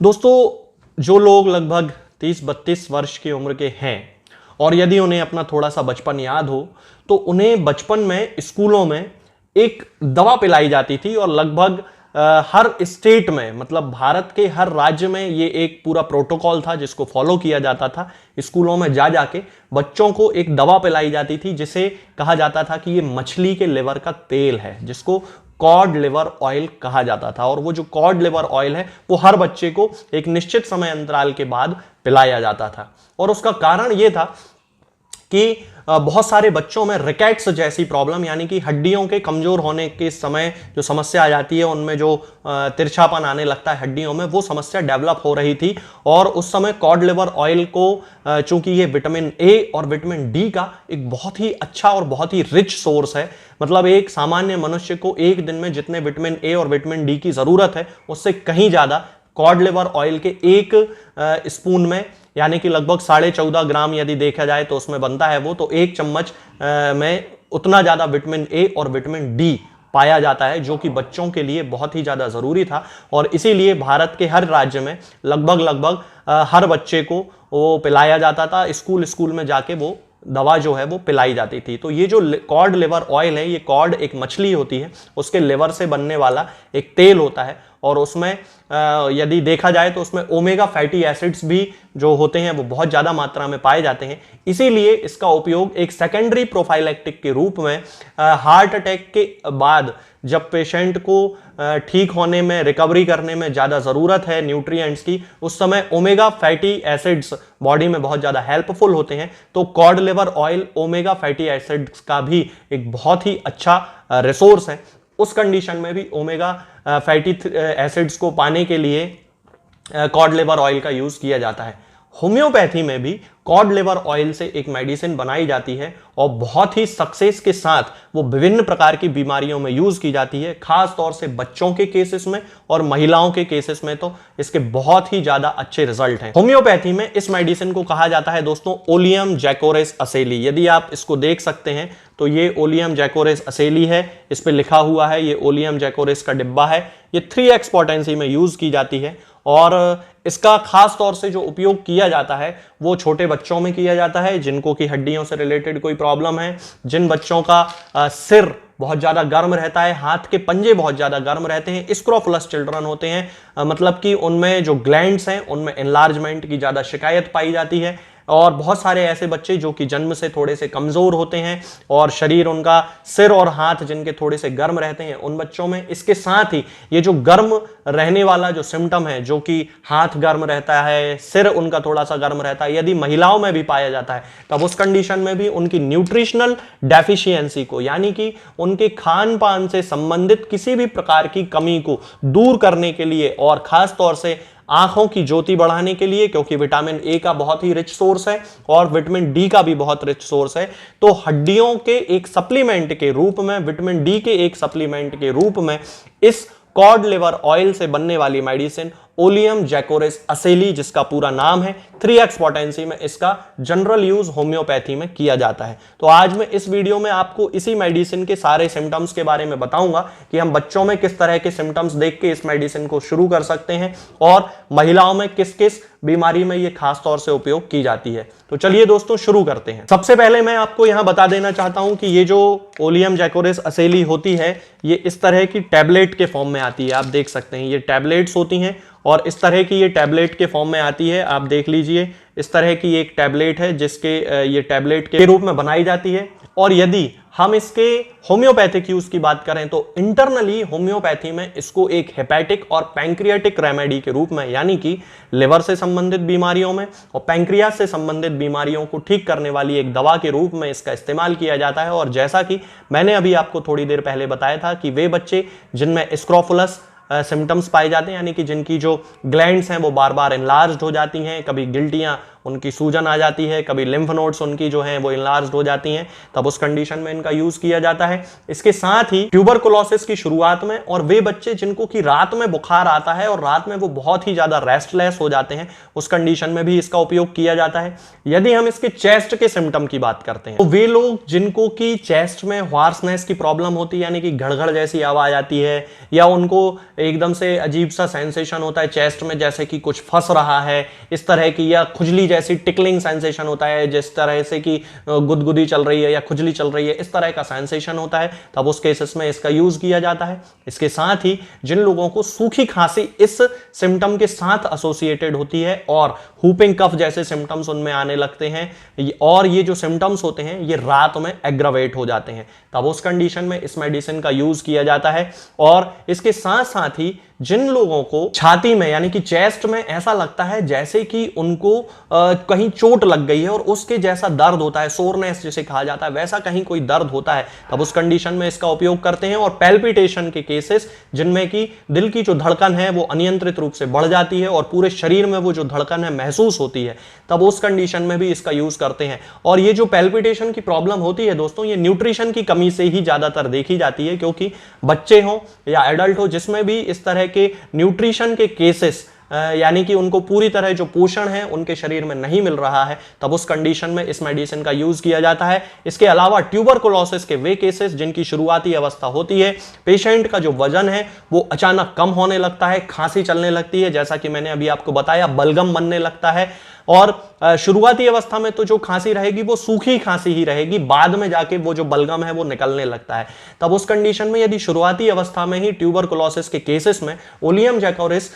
दोस्तों, जो लोग लगभग 30-32 वर्ष की उम्र के हैं और यदि उन्हें अपना थोड़ा सा बचपन याद हो तो उन्हें बचपन में स्कूलों में एक दवा पिलाई जाती थी और लगभग हर स्टेट में, मतलब भारत के हर राज्य में ये एक पूरा प्रोटोकॉल था जिसको फॉलो किया जाता था। स्कूलों में जा जाके बच्चों को एक दवा पिलाई जाती थी जिसे कहा जाता था कि ये मछली के लिवर का तेल है, जिसको कॉड लिवर ऑयल कहा जाता था। और वो जो कॉड लिवर ऑयल है वो हर बच्चे को एक निश्चित समय अंतराल के बाद पिलाया जाता था। और उसका कारण ये था कि बहुत सारे बच्चों में रिकेट्स जैसी प्रॉब्लम, यानी कि हड्डियों के कमजोर होने के समय जो समस्या आ जाती है, उनमें जो तिरछापन आने लगता है हड्डियों में, वो समस्या डेवलप हो रही थी। और उस समय कॉड लिवर ऑयल को चूंकि ये विटामिन ए और विटामिन डी का एक बहुत ही अच्छा और बहुत ही रिच सोर्स है, मतलब एक सामान्य मनुष्य को एक दिन में जितने विटामिन ए और विटामिन डी की जरूरत है उससे कहीं ज्यादा कॉड लिवर ऑयल के एक स्पून में, यानी कि लगभग 14.5 ग्राम यदि देखा जाए तो उसमें बनता है वो, तो एक चम्मच में उतना ज्यादा विटामिन ए और विटामिन डी पाया जाता है, जो कि बच्चों के लिए बहुत ही ज्यादा जरूरी था। और इसीलिए भारत के हर राज्य में लगभग हर बच्चे को वो पिलाया जाता था। स्कूल में जाके वो दवा जो है वो पिलाई जाती थी। तो ये जो कॉड लिवर ऑयल है, ये कॉड एक मछली होती है, उसके लिवर से बनने वाला एक तेल होता है। और उसमें यदि देखा जाए तो उसमें ओमेगा फैटी एसिड्स भी जो होते हैं वो बहुत ज़्यादा मात्रा में पाए जाते हैं। इसीलिए इसका उपयोग एक सेकेंडरी प्रोफाइलैक्टिक के रूप में हार्ट अटैक के बाद जब पेशेंट को ठीक होने में, रिकवरी करने में ज़्यादा ज़रूरत है न्यूट्रिएंट्स की, उस समय ओमेगा फैटी एसिड्स बॉडी में बहुत ज़्यादा हेल्पफुल होते हैं। तो cod liver oil omega fatty acids का भी एक बहुत ही अच्छा रिसोर्स है। उस कंडीशन में भी ओमेगा फैटी एसिड्स को पाने के लिए कॉड लिवर ऑयल का यूज किया जाता है। होम्योपैथी में भी कॉड लिवर ऑयल से एक मेडिसिन बनाई जाती है और बहुत ही सक्सेस के साथ वो विभिन्न प्रकार की बीमारियों में यूज की जाती है, खास तौर से बच्चों के केसेस में और महिलाओं के केसेस में तो इसके बहुत ही ज्यादा अच्छे रिजल्ट हैं। होम्योपैथी में इस मेडिसिन को कहा जाता है दोस्तों ओलियम जैकोरेस असेली। यदि आप इसको देख सकते हैं तो ये ओलियम जैकोरेस असेली है, इस पे लिखा हुआ है, ये ओलियम जैकोरेस का डिब्बा है। ये 3x पोटेंसी में यूज की जाती है और इसका खास तौर से जो उपयोग किया जाता है वो छोटे बच्चों में किया जाता है जिनको की हड्डियों से रिलेटेड कोई प्रॉब्लम है, जिन बच्चों का सिर बहुत ज्यादा गर्म रहता है, हाथ के पंजे बहुत ज्यादा गर्म रहते हैं, स्क्रोफुलस चिल्ड्रन होते हैं, मतलब कि उनमें जो ग्लैंड्स हैं उनमें एनलार्जमेंट की ज्यादा शिकायत पाई जाती है। और बहुत सारे ऐसे बच्चे जो कि जन्म से थोड़े से कमजोर होते हैं और शरीर उनका, सिर और हाथ जिनके थोड़े से गर्म रहते हैं, उन बच्चों में इसके साथ ही ये जो गर्म रहने वाला जो सिम्टम है, जो कि हाथ गर्म रहता है, सिर उनका थोड़ा सा गर्म रहता है, यदि महिलाओं में भी पाया जाता है तब उस कंडीशन में भी उनकी न्यूट्रिशनल डेफिशिएंसी को, यानी कि उनके खान पान से संबंधित किसी भी प्रकार की कमी को दूर करने के लिए और खास तौर से आंखों की ज्योति बढ़ाने के लिए, क्योंकि विटामिन ए का बहुत ही रिच सोर्स है और विटामिन डी का भी बहुत रिच सोर्स है, तो हड्डियों के एक सप्लीमेंट के रूप में, विटामिन डी के एक सप्लीमेंट के रूप में इस कॉड लिवर ऑयल से बनने वाली मेडिसिन ओलियम जैकोरेस असेली, जिसका पूरा नाम है, 3x पोटेंसी में इसका जनरल यूज होम्योपैथी में किया जाता है। तो आज मैं इस वीडियो में आपको इसी मेडिसिन के सारे सिम्टम्स के बारे में बताऊंगा कि हम बच्चों में किस तरह के सिम्टम्स देख के इस मेडिसिन को शुरू कर सकते हैं और महिलाओं में किस किस बीमारी में ये खास तौर से उपयोग की जाती है। तो चलिए दोस्तों शुरू करते हैं। सबसे पहले मैं आपको यहां बता देना चाहता हूं कि ये जो ओलियम जैकोरेस असेली होती है ये इस तरह की टैबलेट के फॉर्म में आती है। आप देख सकते हैं ये टैबलेट्स होती हैं और इस तरह की ये टैबलेट के फॉर्म में आती है। आप देख लीजिए, इस तरह की एक टैबलेट है जिसके ये टैबलेट के रूप में बनाई जाती है। और यदि हम इसके होम्योपैथिक यूज की बात करें तो इंटरनली होम्योपैथी में इसको एक हेपेटिक और पैंक्रियाटिक रेमेडी के रूप में, यानी कि लिवर से संबंधित बीमारियों में और पैंक्रियास से संबंधित बीमारियों को ठीक करने वाली एक दवा के रूप में इसका इस्तेमाल किया जाता है। और जैसा कि मैंने अभी आपको थोड़ी देर पहले बताया था कि वे बच्चे जिनमें स्क्रोफुलस सिम्टम्स पाए जाते हैं, यानी कि जिनकी जो ग्लैंड्स हैं वो बार बार एनलार्ज्ड हो जाती हैं, कभी गिल्टियां उनकी सूजन आ जाती है, कभी लिम्फ नोड्स उनकी जो है वो इनलार्ज्ड हो जाती हैं, तब उस कंडीशन में इनका यूज किया जाता है। इसके साथ ही ट्यूबरकुलोसिस की शुरुआत में और वे बच्चे जिनको कि रात में बुखार आता है और रात में वो बहुत ही ज्यादा रेस्टलेस हो जाते हैं, उस कंडीशन में भी इसका उपयोग किया जाता है। यदि हम इसके चेस्ट के सिम्टम की बात करते हैं तो वे लोग जिनको कि चेस्ट में हॉर्सनेस की प्रॉब्लम होती है, यानी कि घड़घड़ जैसी आवाज आती है या उनको एकदम से अजीब सा सेंसेशन होता है चेस्ट में जैसे कि कुछ फंस रहा है इस तरह की, या खुजली जैसी टिकलिंग सेंसेशन होता है जिस तरह से कि गुदगुदी चल रही है या खुजली चल रही है, इस तरह का सेंसेशन होता है, तब उस केसेस में इसका यूज किया जाता है। इसके साथ ही जिन लोगों को सूखी खांसी इस सिम्टम के साथ एसोसिएटेड होती है और हुपिंग कफ जैसे सिम्टम्स उनमें आने लगते हैं और ये जो सिम्टम्स होते हैं ये रात में एग्रावेट हो जाते हैं, तब उस कंडीशन में इस मेडिसिन का यूज किया जाता है। और इसके साथ साथ ही जिन लोगों को छाती में यानी कि चेस्ट में ऐसा लगता है जैसे कि उनको कहीं चोट लग गई है और उसके जैसा दर्द होता है, सोरनेस जिसे कहा जाता है, वैसा कहीं कोई दर्द होता है, तब उस कंडीशन में इसका उपयोग करते हैं। और पैल्पिटेशन के केसेस जिनमें कि दिल की जो धड़कन है वो अनियंत्रित रूप से बढ़ जाती है और पूरे शरीर में वो जो धड़कन है महसूस होती है, तब उस कंडीशन में भी इसका यूज करते हैं। और ये जो पैल्पिटेशन की प्रॉब्लम होती है दोस्तों, ये न्यूट्रिशन की कमी से ही ज्यादातर देखी जाती है, क्योंकि बच्चे हो या एडल्ट हो जिसमें भी इस तरह के न्यूट्रिशन के केसेस यानी कि उनको पूरी तरह जो पोषण है उनके शरीर में नहीं मिल रहा है, तब उस कंडीशन में इस मेडिसिन का यूज किया जाता है। इसके अलावा ट्यूबरकुलोसिस के वे केसेस जिनकी शुरुआती अवस्था होती है, पेशेंट का जो वजन है वो अचानक कम होने लगता है, खांसी चलने लगती है, जैसा कि मैंने अभी आपको बताया, बलगम बनने लगता है, और शुरुआती अवस्था में तो जो खांसी रहेगी वो सूखी खांसी ही रहेगी, बाद में जाके वो जो बलगम है वो निकलने लगता है। तब उस कंडीशन में यदि शुरुआती अवस्था में ही ट्यूबरकुलोसिस के केसेस में ओलियम जैकोरिस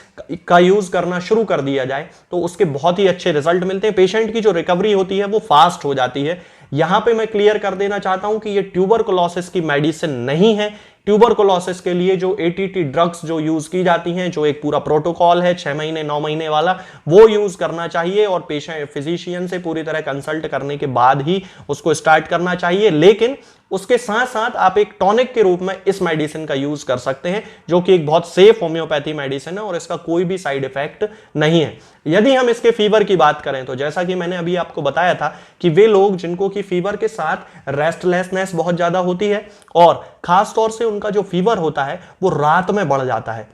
का यूज करना शुरू कर दिया जाए तो उसके बहुत ही अच्छे रिजल्ट मिलते हैं, पेशेंट की जो रिकवरी होती है वो फास्ट हो जाती है। यहां पे मैं क्लियर कर देना चाहता हूं कि ये ट्यूबरकुलोसिस की मेडिसिन नहीं है। ट्यूबरकुलोसिस के लिए जो एटीटी ड्रग्स जो यूज की जाती हैं, जो एक पूरा प्रोटोकॉल है 6 महीने 9 महीने वाला, वो यूज करना चाहिए और पेशेंट फिजिशियन से पूरी तरह कंसल्ट करने के बाद ही उसको स्टार्ट करना चाहिए। लेकिन उसके साथ साथ आप एक टॉनिक के रूप में इस मेडिसिन का यूज कर सकते हैं, जो कि एक बहुत सेफ होम्योपैथी मेडिसिन है और इसका कोई भी साइड इफेक्ट नहीं है। यदि हम इसके फीवर की बात करें तो जैसा कि मैंने अभी आपको बताया था कि वे लोग जिनको कि फीवर के साथ रेस्टलेसनेस बहुत ज्यादा होती है और खास तौर से उनका जो फीवर होता है वो रात में बढ़ जाता है,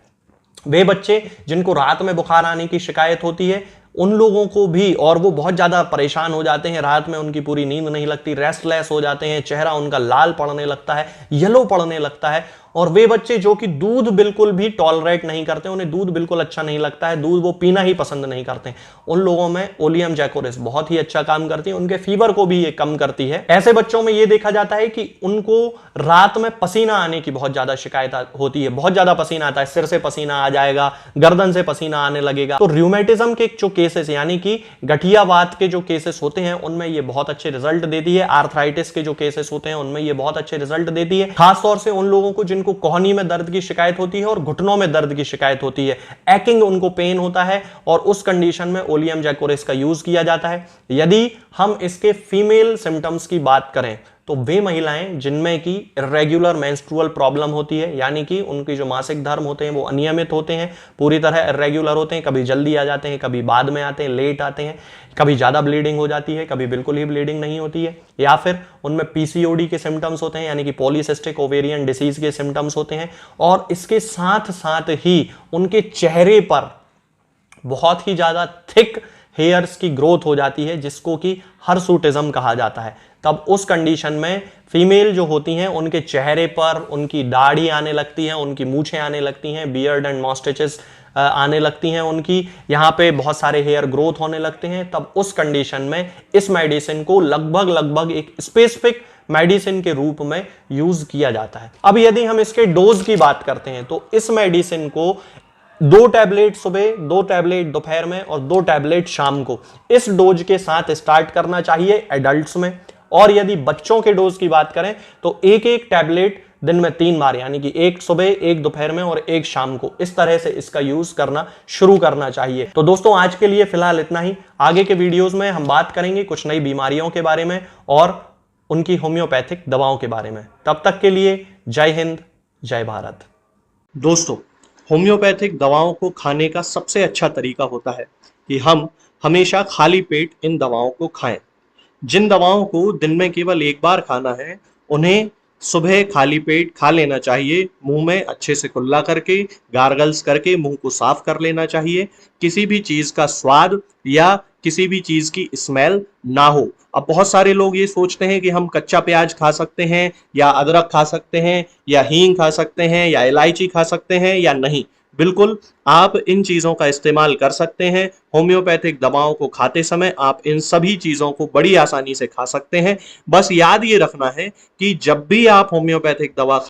वे बच्चे जिनको रात में बुखार आने की शिकायत होती है उन लोगों को भी, और वो बहुत ज्यादा परेशान हो जाते हैं, रात में उनकी पूरी नींद नहीं लगती, रेस्टलेस हो जाते हैं, चेहरा उनका लाल पड़ने लगता है, येलो पड़ने लगता है। और वे बच्चे जो कि दूध बिल्कुल भी टॉलरेट नहीं करते, उन्हें दूध बिल्कुल अच्छा नहीं लगता है, दूध वो पीना ही पसंद नहीं करते, उन लोगों में ओलियम जैकोरिस बहुत ही अच्छा काम करती है, उनके फीवर को भी ये कम करती है। ऐसे बच्चों में ये देखा जाता है कि उनको रात में पसीना आने की बहुत ज्यादा शिकायत होती है, बहुत ज्यादा पसीना आता है, सिर से पसीना आ जाएगा, गर्दन से पसीना आने लगेगा। तो रूमेटिज्म के जो केसेस यानी कि गठियावात के जो केसेस होते हैं उनमें ये बहुत अच्छे रिजल्ट देती है, आर्थराइटिस के जो केसेस होते हैं उनमें ये बहुत अच्छे रिजल्ट देती है, खासतौर से उन लोगों को जिनको कोहनी में दर्द की शिकायत होती है और घुटनों में दर्द की शिकायत होती है, एक्किंग उनको पेन होता है, और उस कंडीशन में ओलियम जैकोरिस का यूज किया जाता है। यदि हम इसके फीमेल सिम्टम्स की बात करें तो वे महिलाएं जिनमें की इर्रेगुलर मेंस्ट्रुअल प्रॉब्लम होती है, यानी कि उनके जो मासिक धर्म होते हैं वो अनियमित होते हैं, पूरी तरह इर्रेगुलर होते हैं, कभी जल्दी आ जाते हैं, कभी बाद में आते हैं, लेट आते हैं, कभी ज्यादा ब्लीडिंग हो जाती है, कभी बिल्कुल ही ब्लीडिंग नहीं होती है, या फिर उनमें पीसीओडी के सिम्टम्स होते हैं यानी कि पॉलीसिस्टिक ओवेरियन डिसीज के सिम्टम्स होते हैं, और इसके साथ साथ ही उनके चेहरे पर बहुत ही ज्यादा थिक हेयर्स की ग्रोथ हो जाती है जिसको कि हर्सुटिज्म कहा जाता है। तब उस कंडीशन में फीमेल जो होती हैं उनके चेहरे पर उनकी दाढ़ी आने लगती है, उनकी मूछें आने लगती हैं, बियर्ड एंड मॉस्टेचेस आने लगती हैं, उनकी यहाँ पे बहुत सारे हेयर ग्रोथ होने लगते हैं। तब उस कंडीशन में इस मेडिसिन को लगभग एक स्पेसिफिक मेडिसिन के रूप में यूज किया जाता है। अब यदि हम इसके डोज की बात करते हैं तो इस मेडिसिन को 2 टैबलेट सुबह, 2 टैबलेट दोपहर में और 2 टैबलेट शाम को इस डोज के साथ स्टार्ट करना चाहिए एडल्ट्स में। और यदि बच्चों के डोज की बात करें तो एक टैबलेट दिन में 3 बार, यानी कि एक सुबह, एक दोपहर में और एक शाम को, इस तरह से इसका यूज करना शुरू करना चाहिए। तो दोस्तों आज के लिए फिलहाल इतना ही। आगे के वीडियोस में हम बात करेंगे कुछ नई बीमारियों के बारे में और उनकी होम्योपैथिक दवाओं के बारे में। तब तक के लिए जय हिंद, जय भारत। दोस्तों होम्योपैथिक दवाओं को खाने का सबसे अच्छा तरीका होता है कि हम हमेशा खाली पेट इन दवाओं को खाएं। जिन दवाओं को दिन में केवल एक बार खाना है, उन्हें सुबह खाली पेट खा लेना चाहिए, मुंह में अच्छे से कुल्ला करके, गार्गल्स करके मुंह को साफ कर लेना चाहिए। किसी भी चीज का स्वाद या किसी भी चीज की स्मेल ना हो। अब बहुत सारे लोग ये सोचते हैं कि हम कच्चा प्याज खा सकते हैं या अदरक खा सकते हैं या हींग खा सकते हैं या इलायची खा सकते हैं या नहीं। बिल्कुल, आप इन चीजों का इस्तेमाल कर सकते हैं। होम्योपैथिक दवाओं को खाते समय आप इन सभी चीजों को बड़ी आसानी से खा सकते हैं। बस याद ये रखना है कि जब भी आप होम्योपैथिक दवा